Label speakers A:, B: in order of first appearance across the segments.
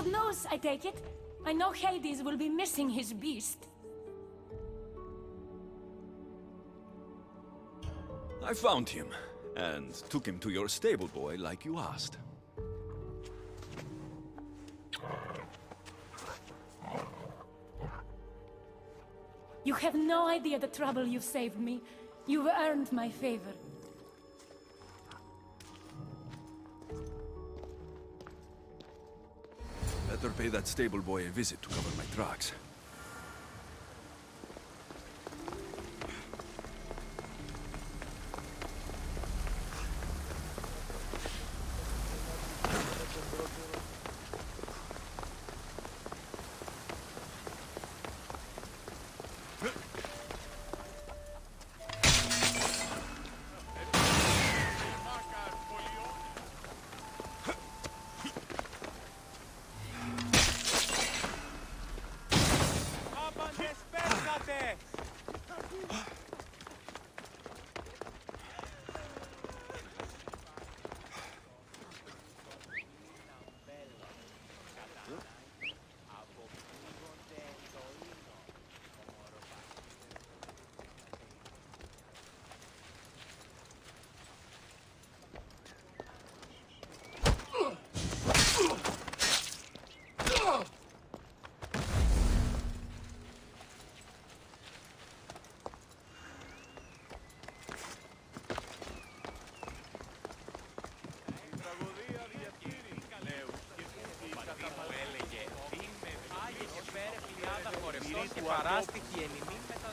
A: good news, I take it. I know Hades will be missing his beast.
B: I found him, and took him to your stable boy like you asked.
A: You have no idea the trouble you've saved me. You've earned my favor.
B: Better pay that stable boy a visit to cover my tracks.
C: Παράστοιχη ενημή μετά.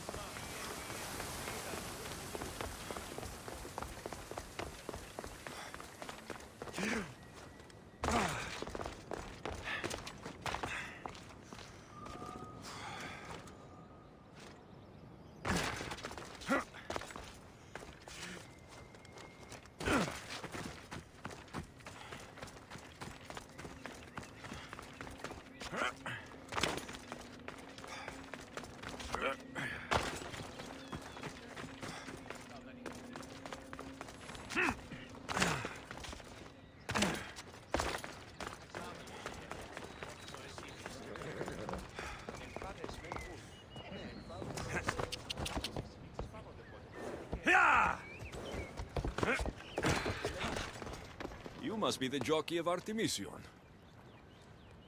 B: You must be the jockey of Artemision.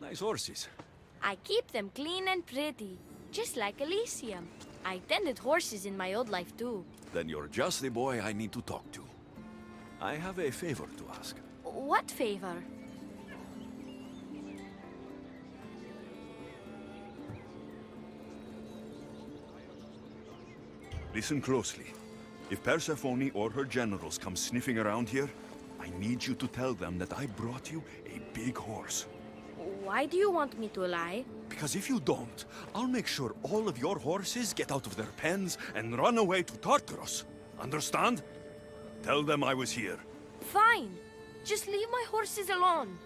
B: Nice horses.
D: I keep them clean and pretty, just like Elysium. I tended horses in my old life too.
B: Then you're just the boy I need to talk to. I have a favor to ask.
D: What favor?
B: Listen closely. If Persephone or her generals come sniffing around here, I need you to tell them that I brought you a big horse.
D: Why do you want me to lie?
B: Because if you don't, I'll make sure all of your horses get out of their pens and run away to Tartarus. Understand? Tell them I was here.
D: Fine. Just leave my horses alone.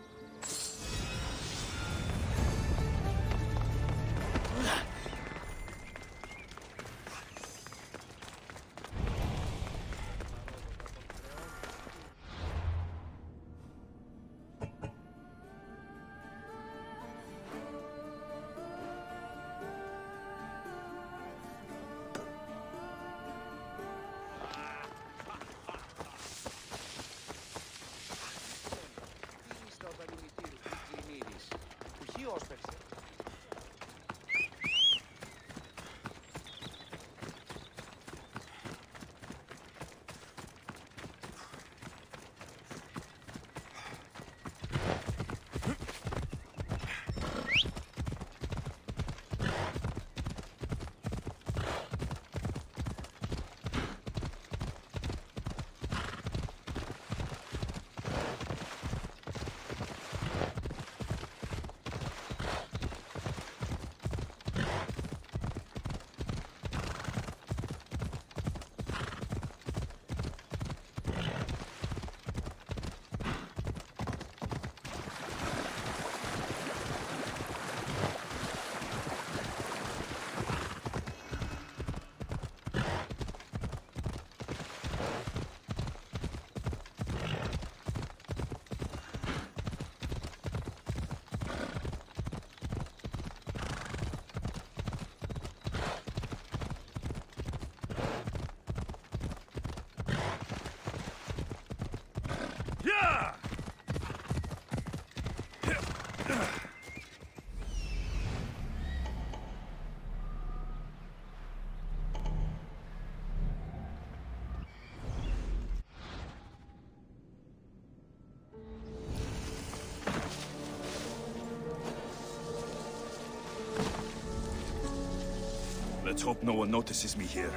B: Let's hope no one notices me here.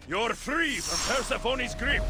B: You're free from Persephone's grip!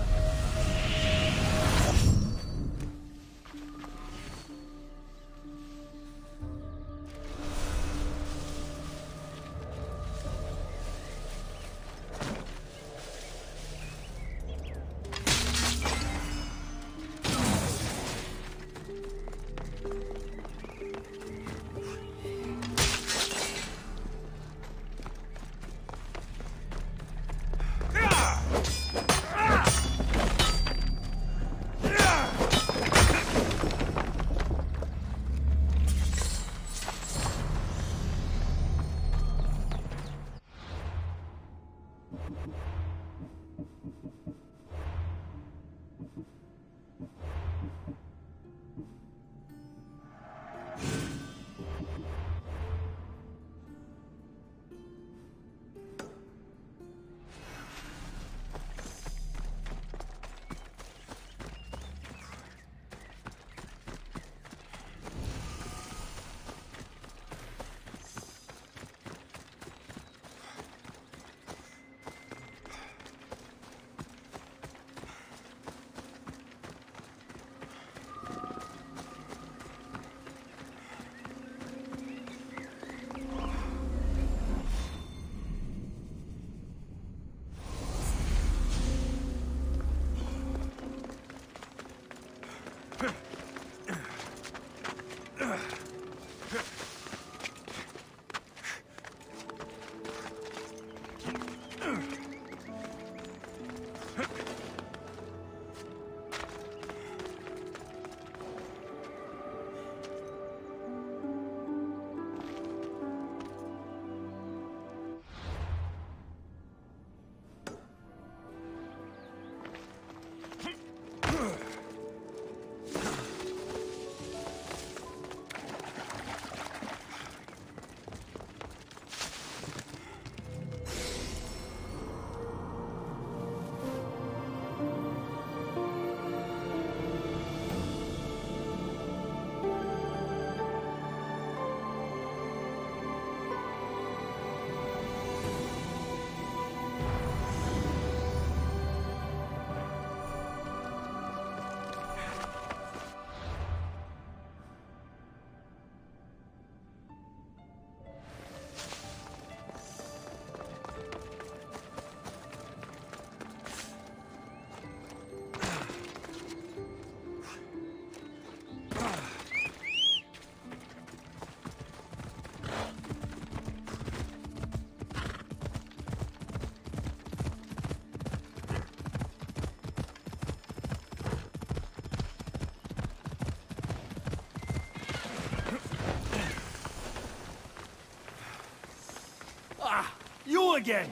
C: You again!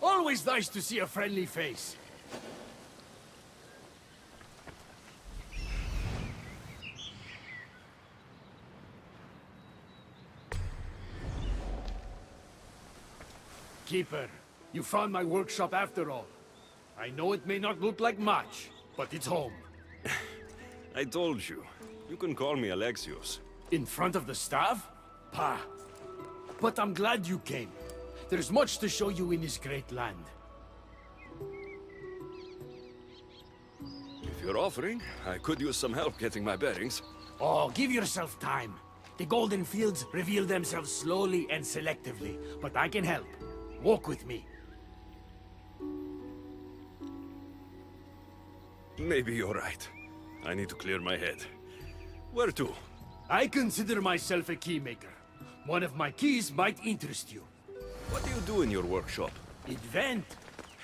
C: Always nice to see a friendly face. Keeper, you found my workshop after all. I know it may not look like much, but it's home.
E: I told you. You can call me Alexios.
C: In front of the staff? Pah. But I'm glad you came. There's much to show you in this great land.
E: If you're offering, I could use some help getting my bearings.
C: Oh, give yourself time. The golden fields reveal themselves slowly and selectively, but I can help. Walk with me.
E: Maybe you're right. I need to clear my head. Where to?
C: I consider myself a keymaker. One of my keys might interest you.
E: What do you do in your workshop?
C: Invent.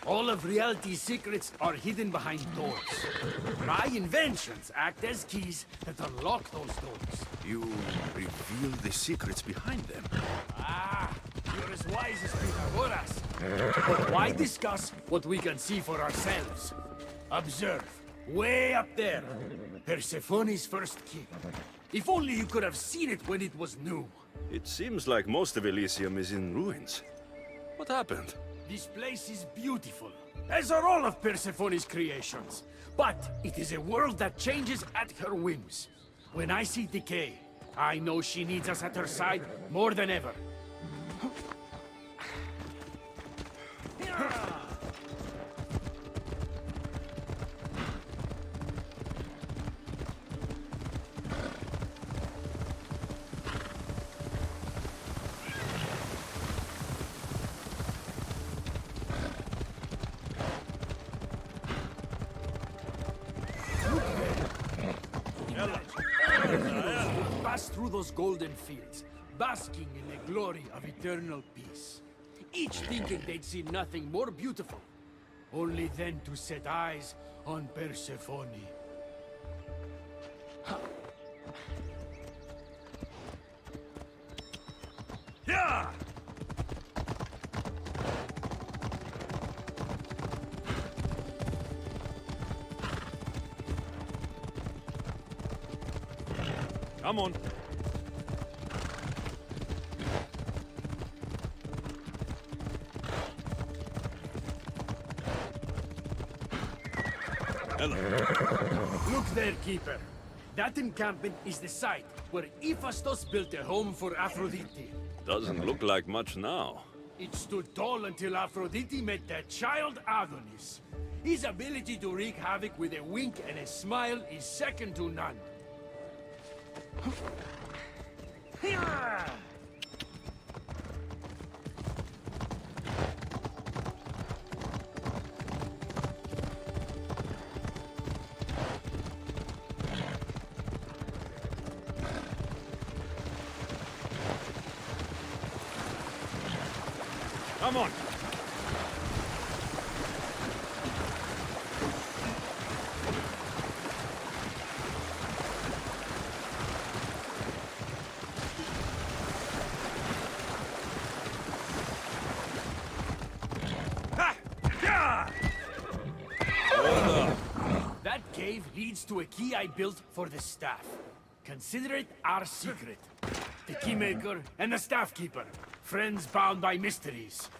C: All of reality's secrets are hidden behind doors. My inventions act as keys that unlock those doors.
B: You reveal the secrets behind them.
C: Ah, you're as wise as Pythagoras. But why discuss what we can see for ourselves? Observe. Way up there. Persephone's first key. If only you could have seen it when it was new.
E: It seems like most of Elysium is in ruins. What happened?
C: This place is beautiful, as are all of Persephone's creations. But it is a world that changes at her whims. When I see decay, I know she needs us at her side more than ever. Pass through those golden fields, basking in the glory of eternal peace. Each thinking they'd see nothing more beautiful, only then to set eyes on Persephone.
B: Yeah!
E: Come on.
C: Look there, Keeper. That encampment is the site where Hephaestus built a home for Aphrodite.
E: Doesn't look like much now.
C: It stood tall until Aphrodite met that child Adonis. His ability to wreak havoc with a wink and a smile is second to none.
E: Come on.
C: That cave leads to a key I built for the staff. Consider it our secret. The keymaker and the staff keeper, friends bound by mysteries.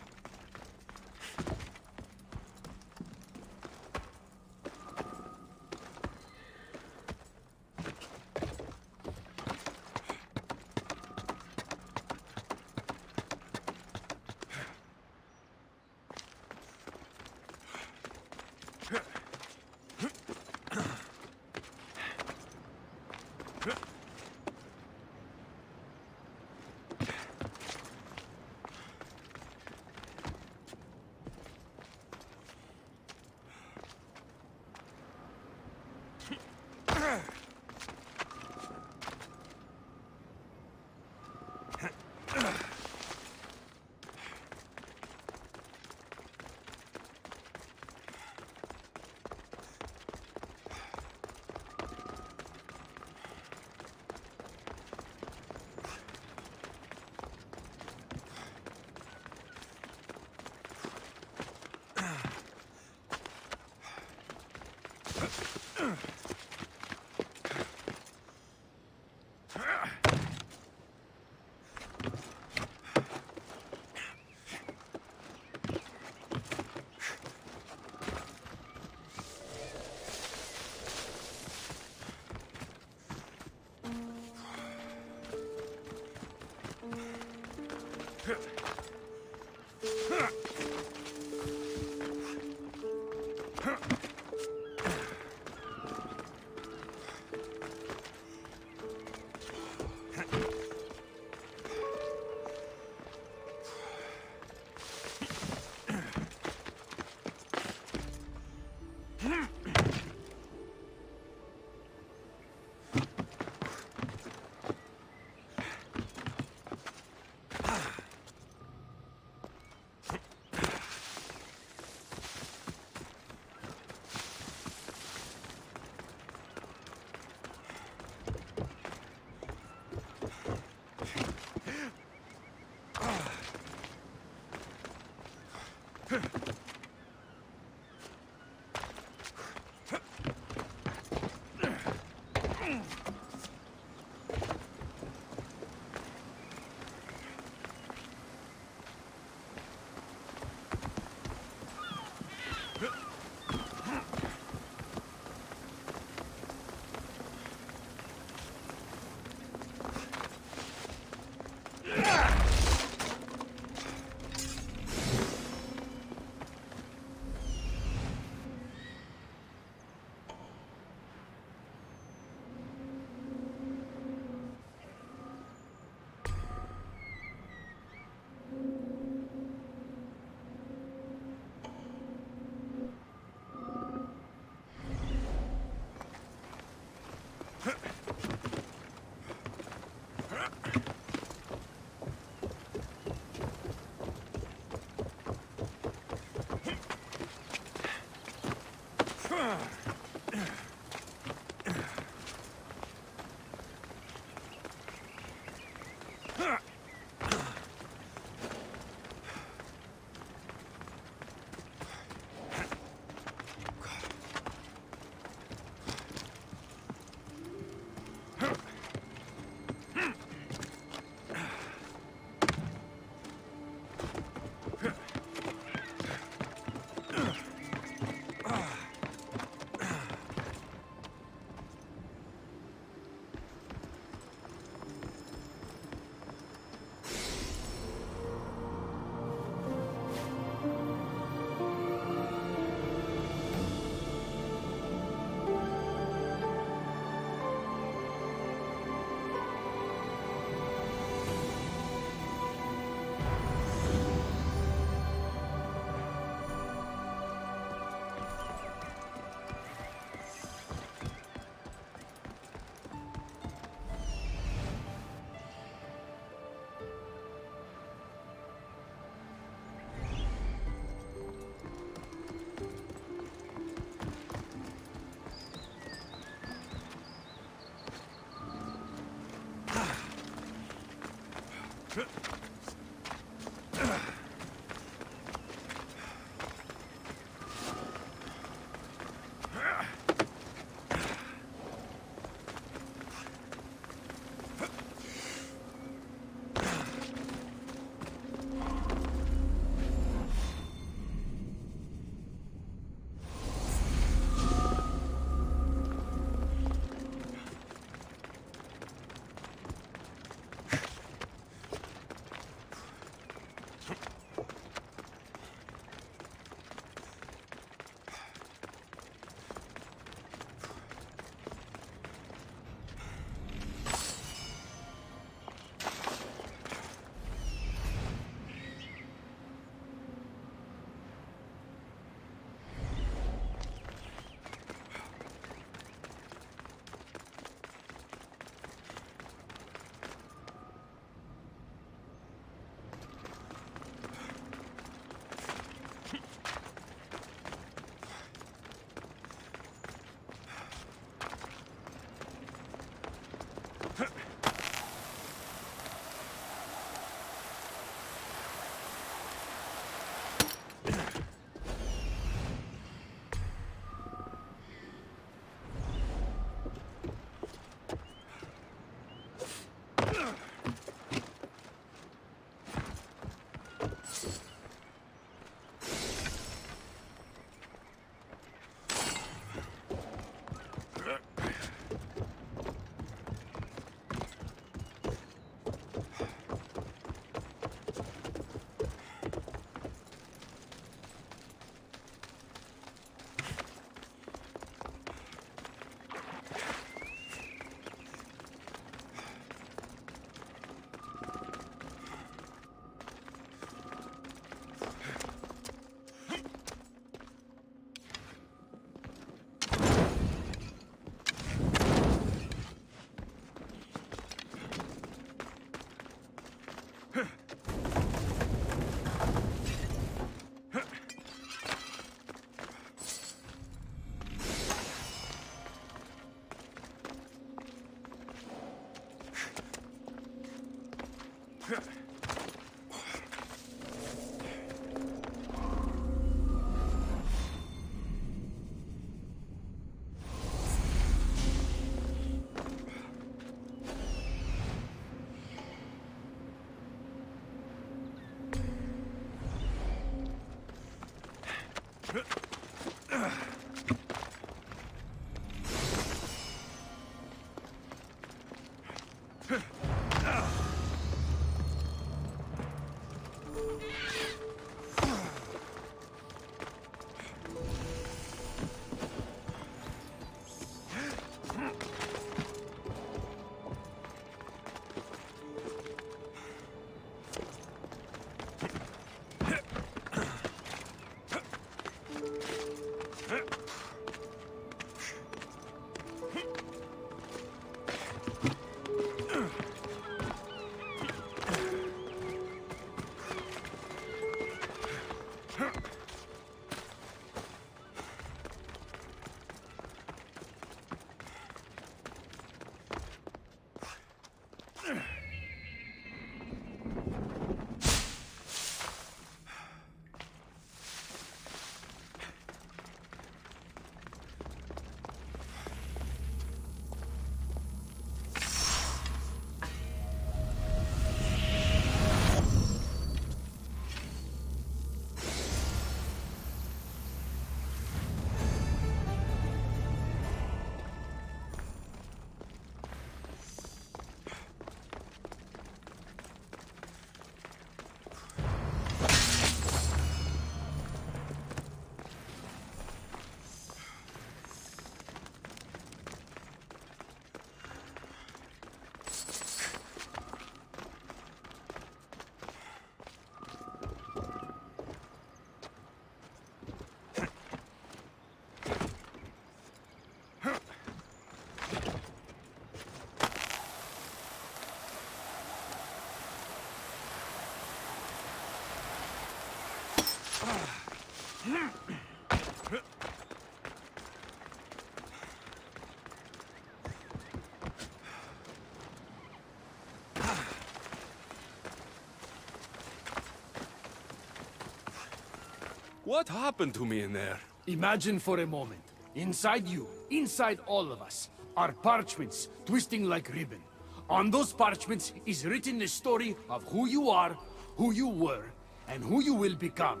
E: What happened to me in there?
C: Imagine for a moment, inside you, inside all of us, are parchments twisting like ribbon. On those parchments is written the story of who you are, who you were, and who you will become.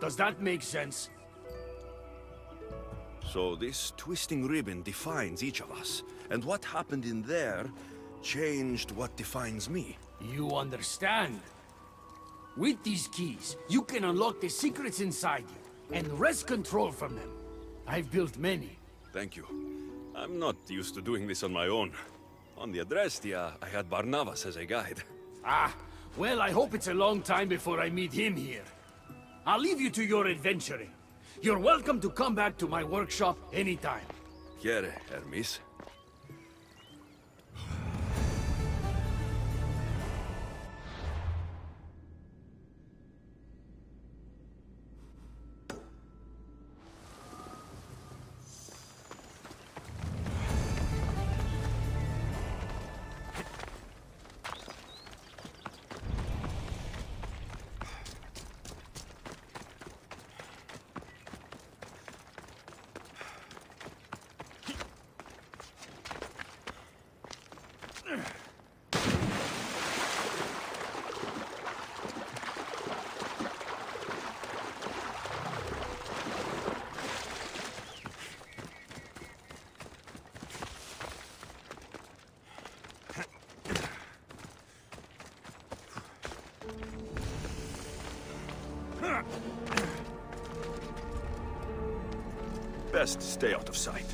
C: Does that make sense?
B: So this twisting ribbon defines each of us, and what happened in there changed what defines me.
C: You understand? With these keys, you can unlock the secrets inside you, and wrest control from them. I've built many.
E: Thank you. I'm not used to doing this on my own. On the Adrestia, I had Barnabas as a guide.
C: Ah, well, I hope it's a long time before I meet him here. I'll leave you to your adventuring. You're welcome to come back to my workshop anytime.
E: Here, Hermes.
B: Best stay out of sight.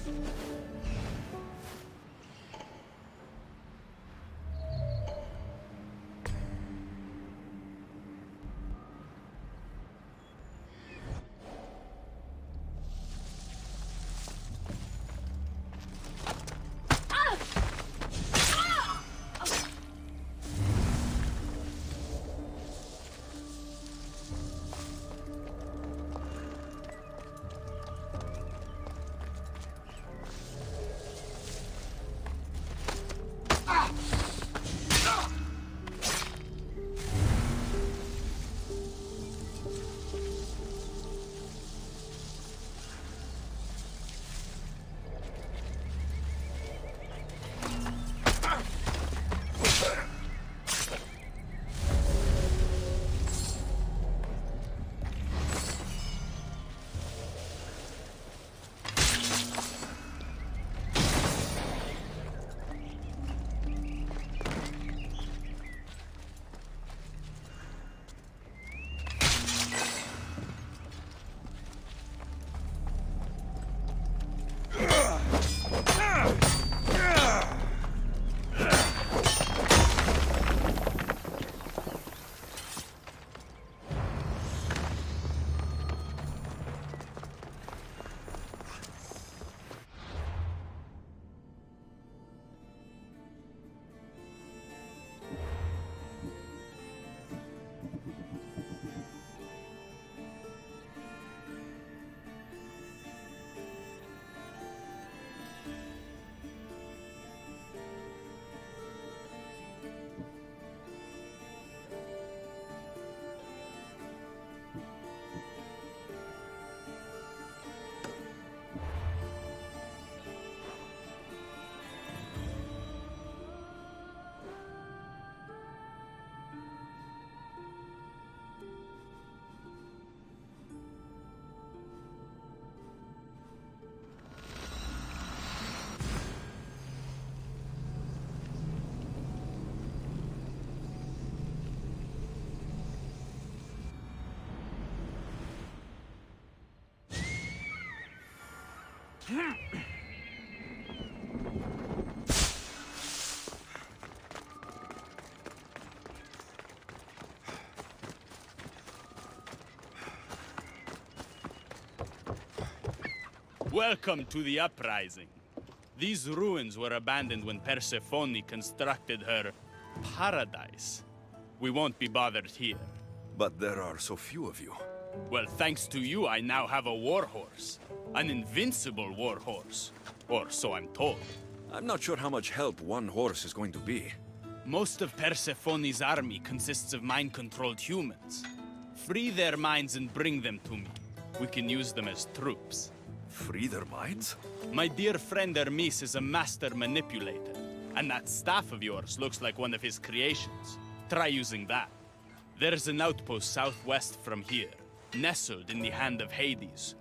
F: Welcome to the uprising. These ruins were abandoned when Persephone constructed her paradise. We won't be bothered here.
B: But there are so few of you.
F: Well, thanks to you, I now have a warhorse. An invincible warhorse. Or so I'm told.
B: I'm not sure how much help one horse is going to be.
F: Most of Persephone's army consists of mind-controlled humans. Free their minds and bring them to me. We can use them as troops.
B: Free their minds?
F: My dear friend Hermes is a master manipulator, and that staff of yours looks like one of his creations. Try using that. There's an outpost southwest from here, nestled in the hand of Hades.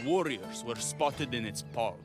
F: Warriors were spotted in its palm.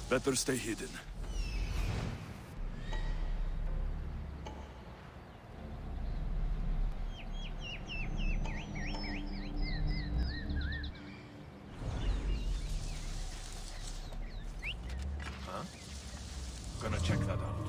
B: Better stay hidden. Huh? Gonna check that out.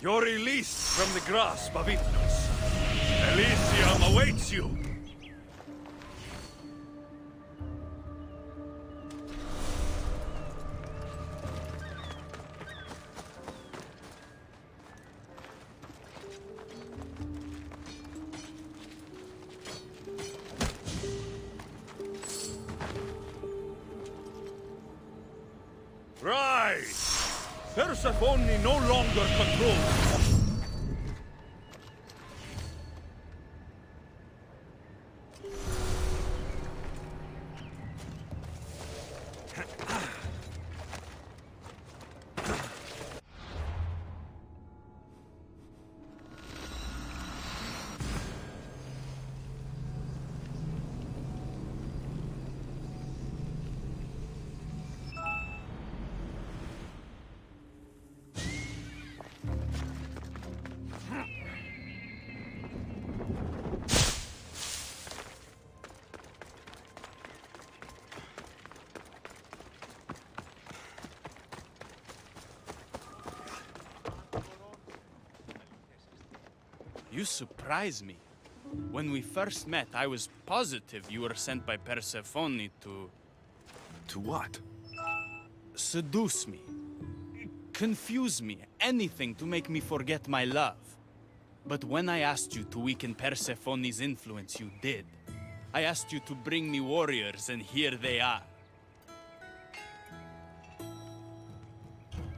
B: You're released from the grasp of Hypnos. Elysium awaits you! Right! Persephone no longer controls.
F: You surprise me. When we first met, I was positive you were sent by Persephone to...
B: To what?
F: seduce me. Confuse me. Anything to make me forget my love. But when I asked you to weaken Persephone's influence, you did. I asked you to bring me warriors, and here they are.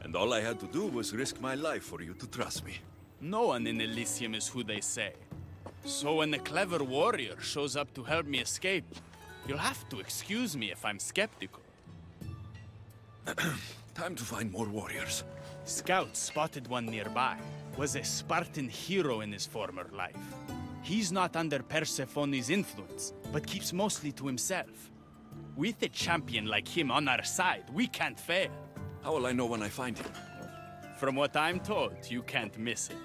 B: And all I had to do was risk my life for you to trust me.
F: No one in Elysium is who they say. So when a clever warrior shows up to help me escape, you'll have to excuse me if I'm skeptical.
B: Time to find more warriors.
F: Scouts spotted one nearby. Was a Spartan hero in his former life. He's not under Persephone's influence, but keeps mostly to himself. With a champion like him on our side, we can't fail.
B: How will I know when I find him?
F: From what I'm told, you can't miss him.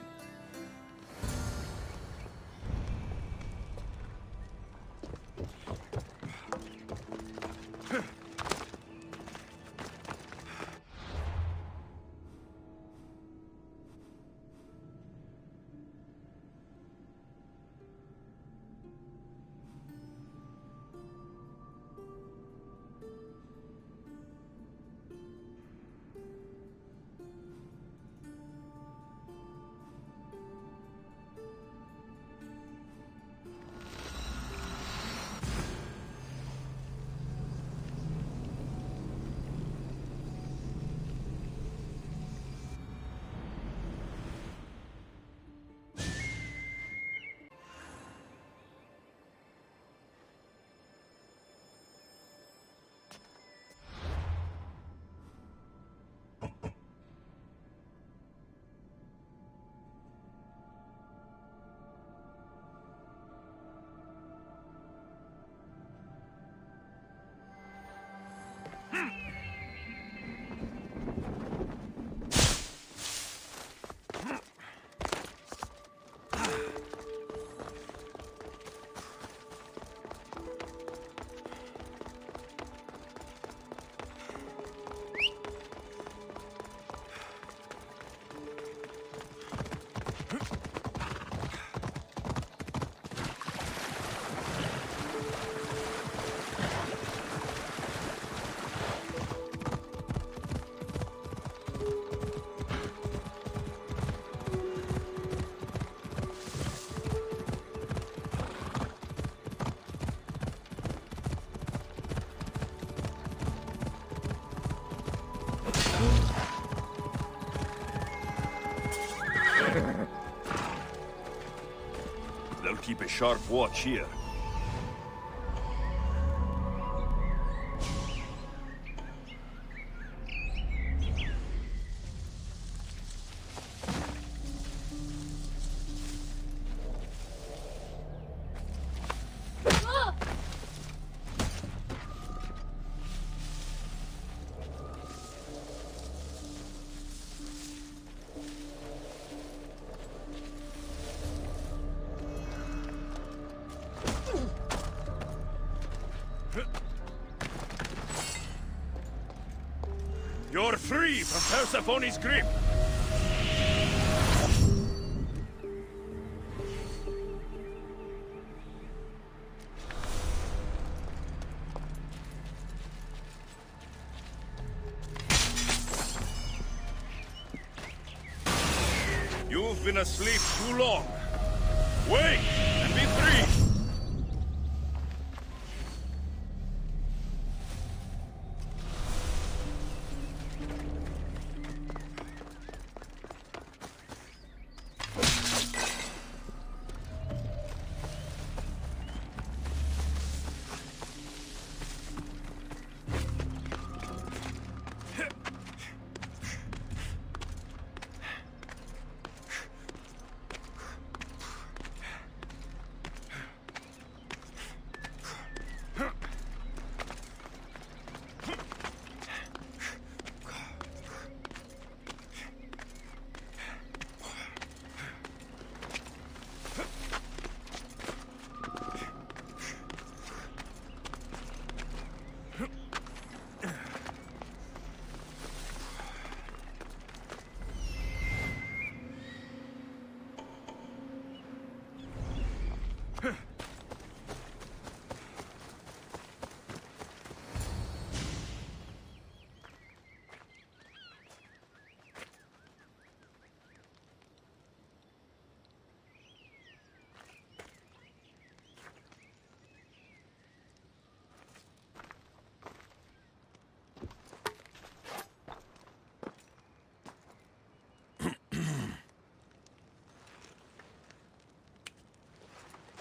B: They'll keep a sharp watch here.
E: You're free from Persephone's grip! You've been asleep too long. Wake and be free!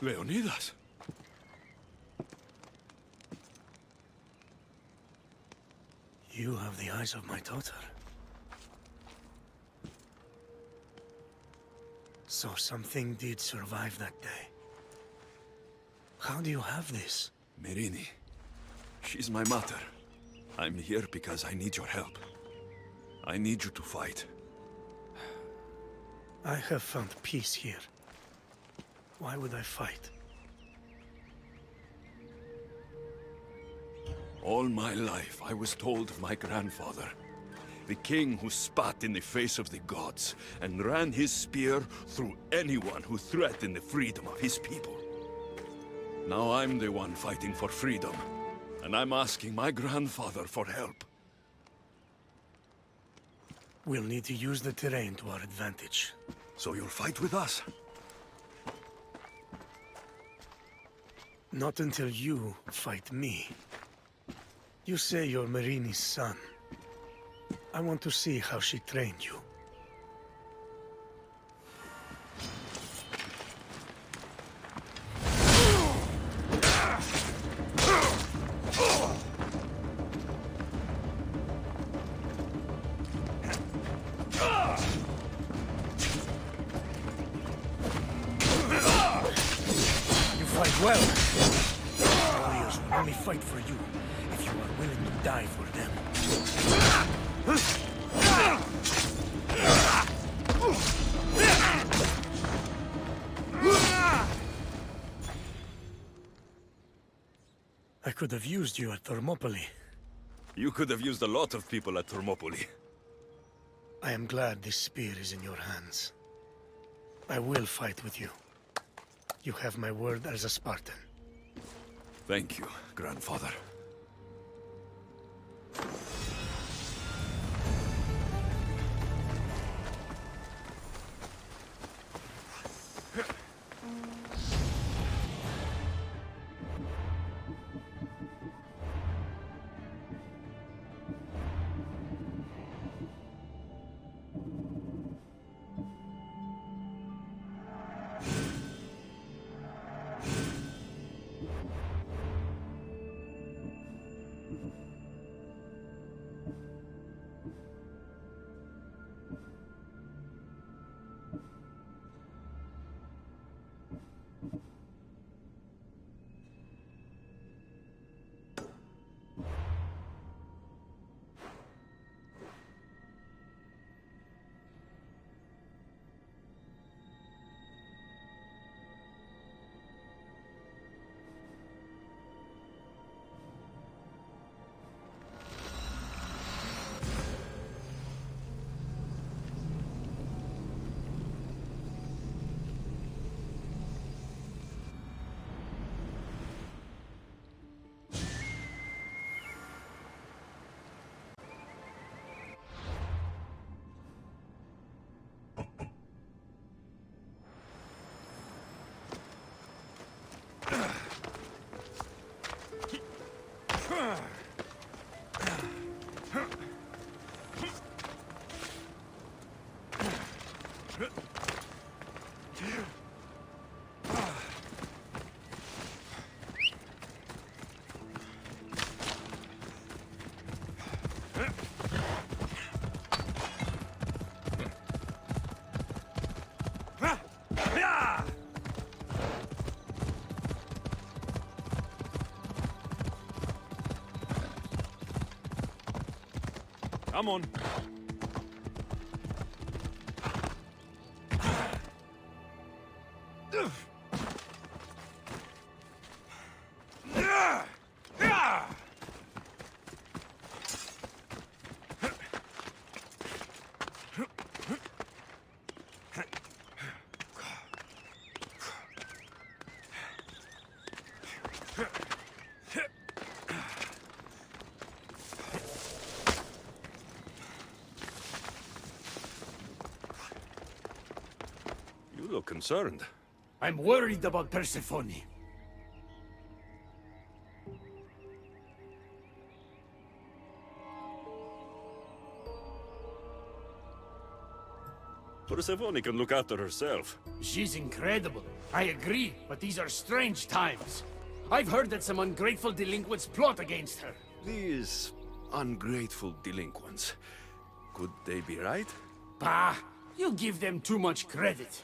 B: Leonidas.
C: You have the eyes of my daughter. So something did survive that day. How do you have this?
B: Merini. She's my mother. I'm here because I need your help. I need you to fight.
C: I have found peace here. Why would I fight?
B: All my life, I was told of my grandfather, the king who spat in the face of the gods and ran his spear through anyone who threatened the freedom of his people. Now I'm the one fighting for freedom, and I'm asking my grandfather for help.
C: We'll need to use the terrain to our advantage.
B: So you'll fight with us?
C: Not until you fight me. You say you're Marini's son. I want to see how she trained you. You fight well. Warriors will only fight for you if you are willing to die for them. I could have used you at Thermopylae.
B: You could have used a lot of people at Thermopylae.
C: I am glad this spear is in your hands. I will fight with you. You have my word as a Spartan.
B: Thank you, grandfather. Come on.
E: You look concerned.
C: I'm worried about Persephone.
E: Persephone can look after herself.
C: She's incredible. I agree, but these are strange times. I've heard that some ungrateful delinquents plot against her.
B: These ungrateful delinquents. Could they be right?
C: Bah! You give them too much credit.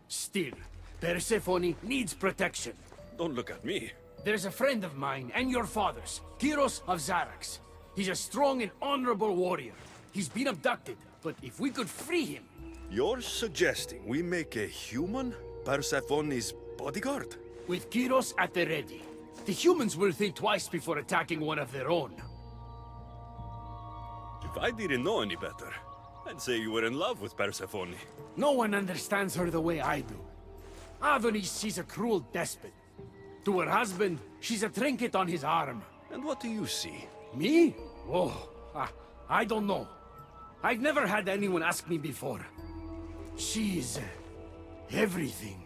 C: Still, Persephone needs protection.
E: Don't look at me.
C: There's a friend of mine, and your father's, Kyros of Xarax. He's a strong and honorable warrior. He's been abducted, but if we could free him...
B: You're suggesting we make a human Persephone's bodyguard?
C: With Kyros at the ready, the humans will think twice before attacking one of their own.
E: If I didn't know any better, I'd say you were in love with Persephone.
C: No one understands her the way I do. Adonis, she's a cruel despot. To her husband, she's a trinket on his arm.
B: And what do you see?
C: Me? Oh, I don't know. I've never had anyone ask me before. She's... everything.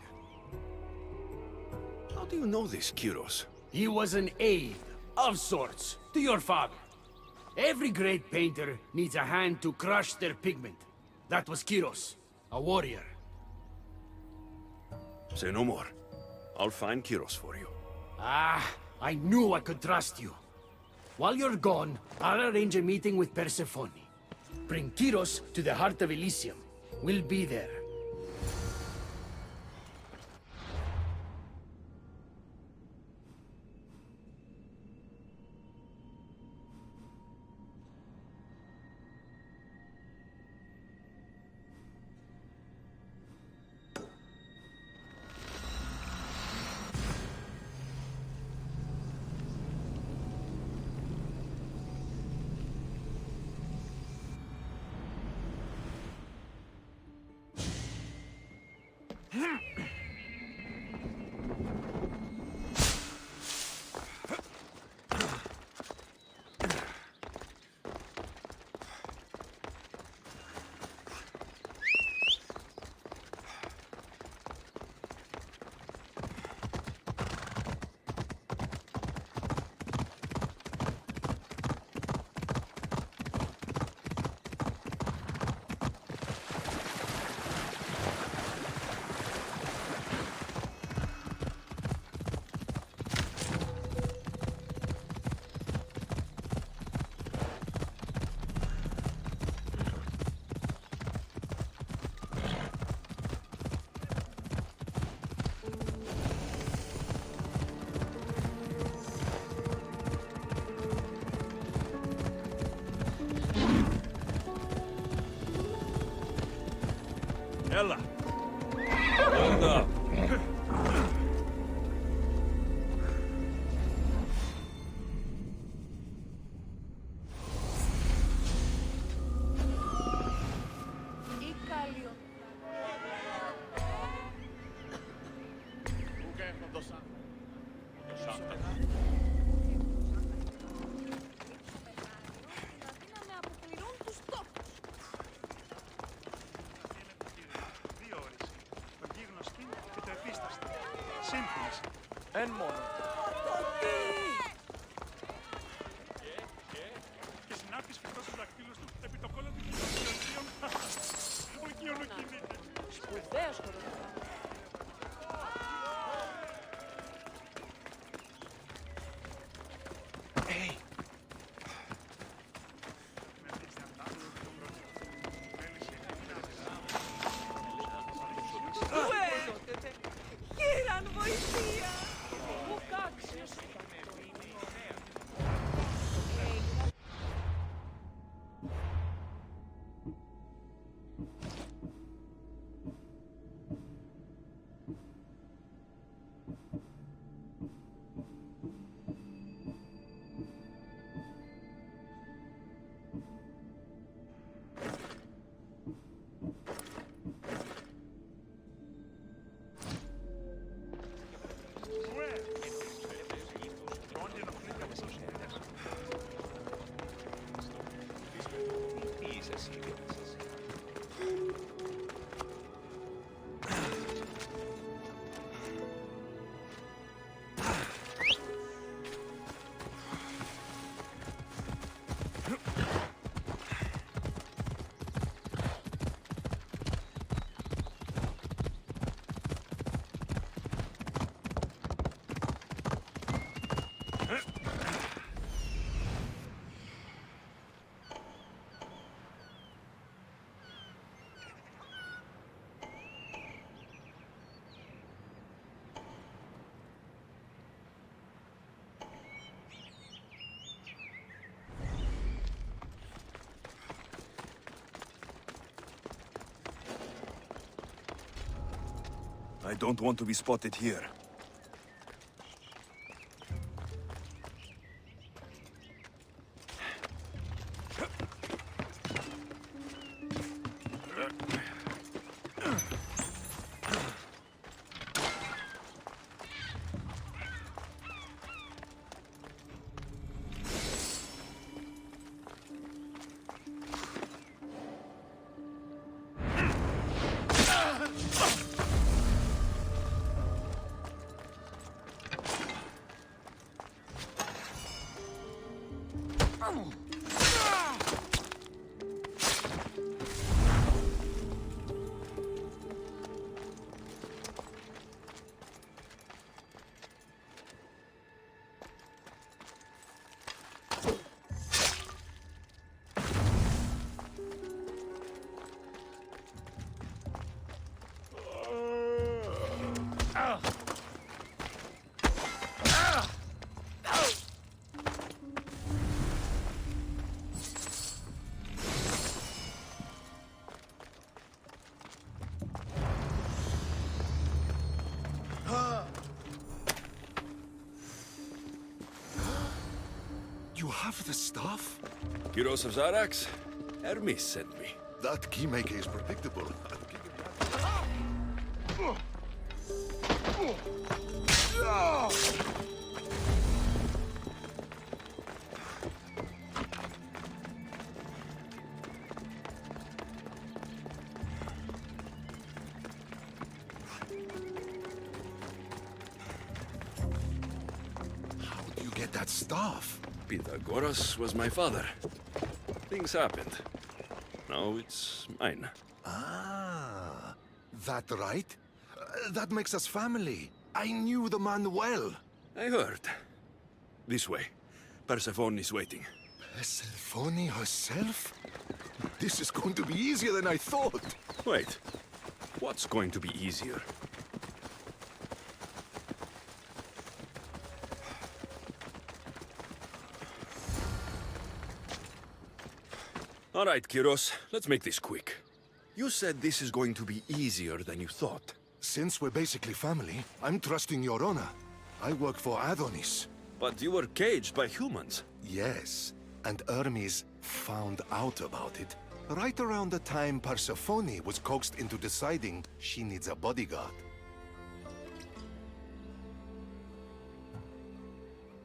B: How do you know this, Kyros?
C: He was an aide, of sorts, to your father. Every great painter needs a hand to crush their pigment. That was Kyros, a warrior.
B: Say no more. I'll find Kyros for you.
C: Ah, I knew I could trust you. While you're gone, I'll arrange a meeting with Persephone. Bring Kyros to the heart of Elysium. We'll be there.
E: Ella! Hold up!
G: Εν μόνο. Και συνάρτης φυτρός του δακτύλους του επί το κόλλο του κοινωνικών. Ο κοινωνοκινήτης. Σπουδαίος χοροδρόμος.
B: I don't want to be spotted here.
H: You have the staff?
E: Kyros of Zarax? Hermes sent me.
H: That keymaker is predictable. How do you get that staff?
E: Pythagoras was my father. Things happened. Now it's mine.
H: Ah, that right? That makes us family. I knew the man well.
E: I heard. This way. Persephone is waiting.
H: Persephone herself? This is going to be easier than I thought.
E: Wait. What's going to be easier? All right, Kyros, let's make this quick. You said this is going to be easier than you thought.
H: Since we're basically family, I'm trusting your honor. I work for Adonis.
E: But you were caged by humans.
H: Yes, and Hermes found out about it. Right around the time Persephone was coaxed into deciding she needs a bodyguard.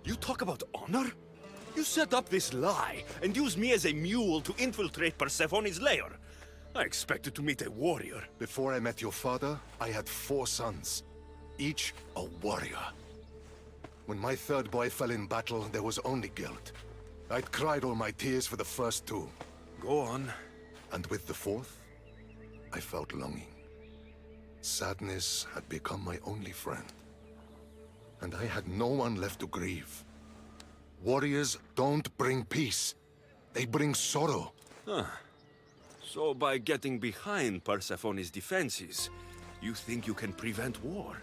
E: You talk about honor? You set up this lie and use me as a mule to infiltrate Persephone's lair. I expected to meet a warrior.
H: Before I met your father, I had 4 sons, each a warrior. When my third boy fell in battle, there was only guilt. I'd cried all my tears for the first 2.
E: Go on.
H: And with the 4th, I felt longing. Sadness had become my only friend. And I had no one left to grieve. Warriors don't bring peace. They bring sorrow.
E: So by getting behind Persephone's defenses, you think you can prevent war?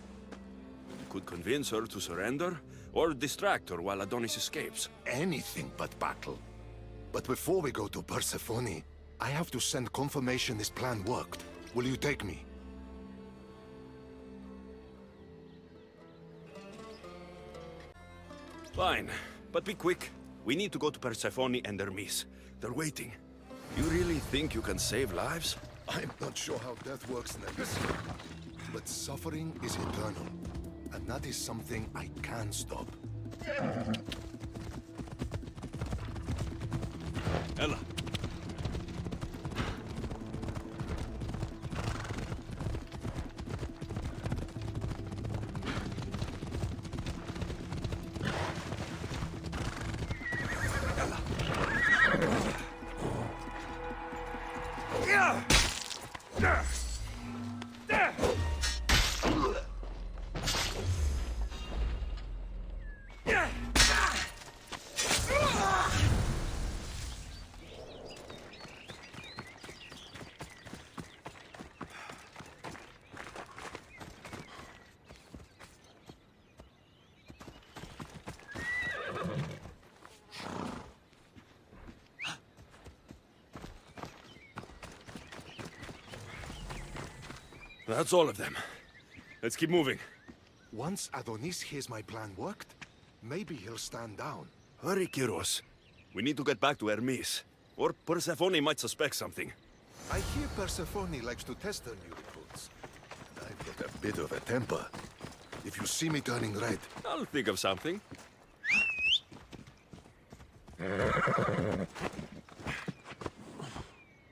E: You could convince her to surrender, or distract her while Adonis escapes.
H: Anything but battle. But before we go to Persephone, I have to send confirmation this plan worked. Will you take me?
E: Fine, but be quick. We need to go to Persephone and Hermes. They're waiting. You really think you can save lives?
H: I'm not sure how death works, Negus. But suffering is eternal. And that is something I can stop.
E: Ella. That's all of them. Let's keep moving.
H: Once Adonis hears my plan worked, maybe he'll stand down.
E: Hurry, Kyros. We need to get back to Hermes. Or Persephone might suspect something.
H: I hear Persephone likes to test her new recruits. And I've got a bit of a temper. If you see me turning red,
E: I'll think of something.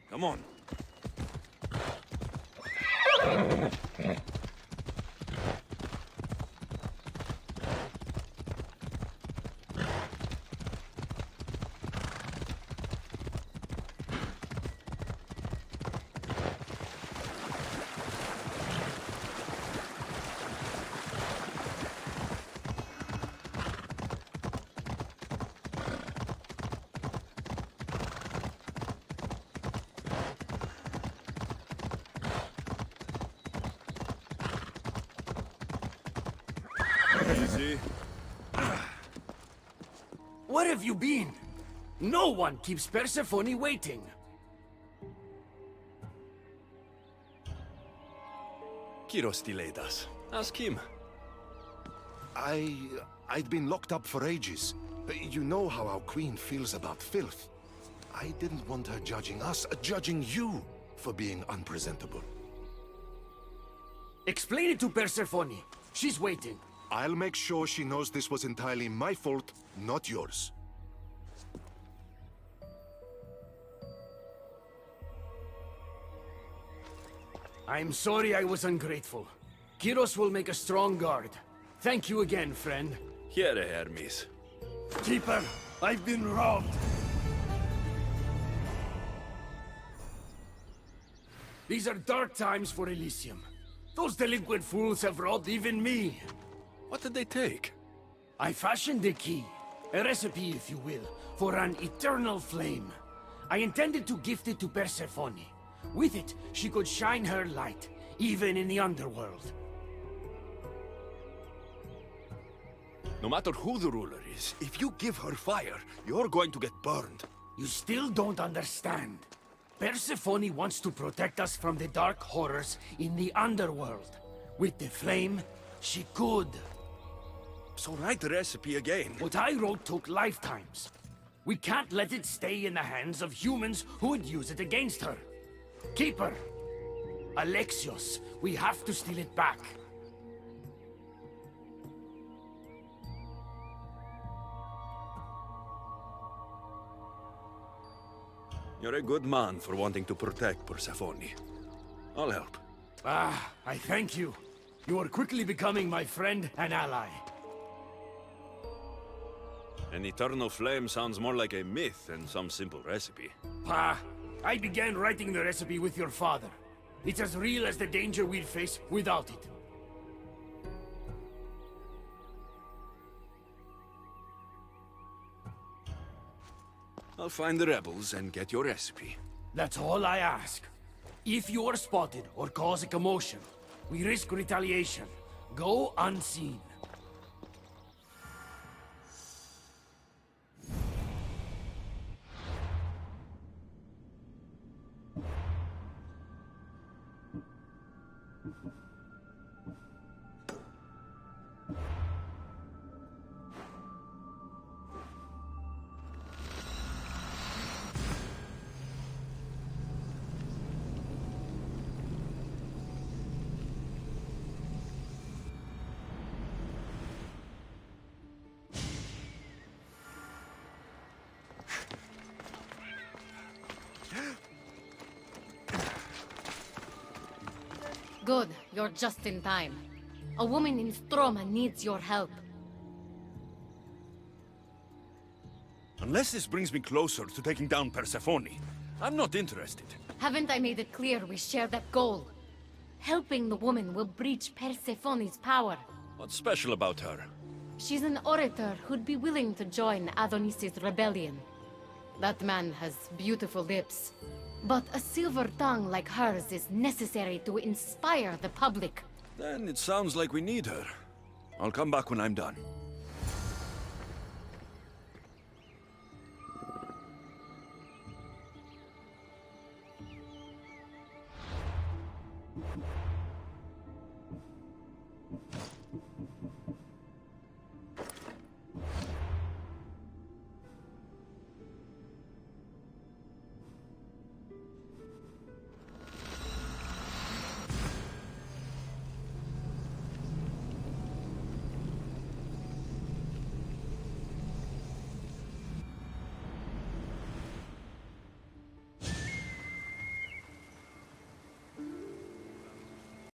E: Come on. Easy.
C: Where have you been? No one keeps Persephone waiting.
E: Kyros delayed us. Ask him.
H: I'd been locked up for ages. You know how our queen feels about filth. I didn't want her judging us, judging you for being unpresentable.
C: Explain it to Persephone. She's waiting.
H: I'll make sure she knows this was entirely my fault, not yours.
C: I'm sorry I was ungrateful. Kyros will make a strong guard. Thank you again, friend.
E: Here, Hermes.
C: Keeper, I've been robbed. These are dark times for Elysium. Those delinquent fools have robbed even me.
E: What did they take?
C: I fashioned a key, a recipe if you will, for an eternal flame. I intended to gift it to Persephone. With it, she could shine her light, even in the underworld.
E: No matter who the ruler is, if you give her fire, you're going to get burned.
C: You still don't understand. Persephone wants to protect us from the dark horrors in the underworld. With the flame, she could.
E: So write the recipe again.
C: What I wrote took lifetimes. We can't let it stay in the hands of humans who would use it against her. Keeper! Alexios, we have to steal it back.
E: You're a good man for wanting to protect Persephone. I'll help.
C: Ah, I thank you. You are quickly becoming my friend and ally.
E: An eternal flame sounds more like a myth than some simple recipe.
C: I began writing the recipe with your father. It's as real as the danger we'd face without it.
E: I'll find the rebels and get your recipe.
C: That's all I ask. If you are spotted or cause a commotion, we risk retaliation. Go unseen.
I: Good, you're just in time. A woman in Stroma needs your help.
B: Unless this brings me closer to taking down Persephone, I'm not interested.
I: Haven't I made it clear we share that goal? Helping the woman will breach Persephone's power.
B: What's special about her?
I: She's an orator who'd be willing to join Adonis's rebellion. That man has beautiful lips. But a silver tongue like hers is necessary to inspire the public.
B: Then it sounds like we need her. I'll come back when I'm done.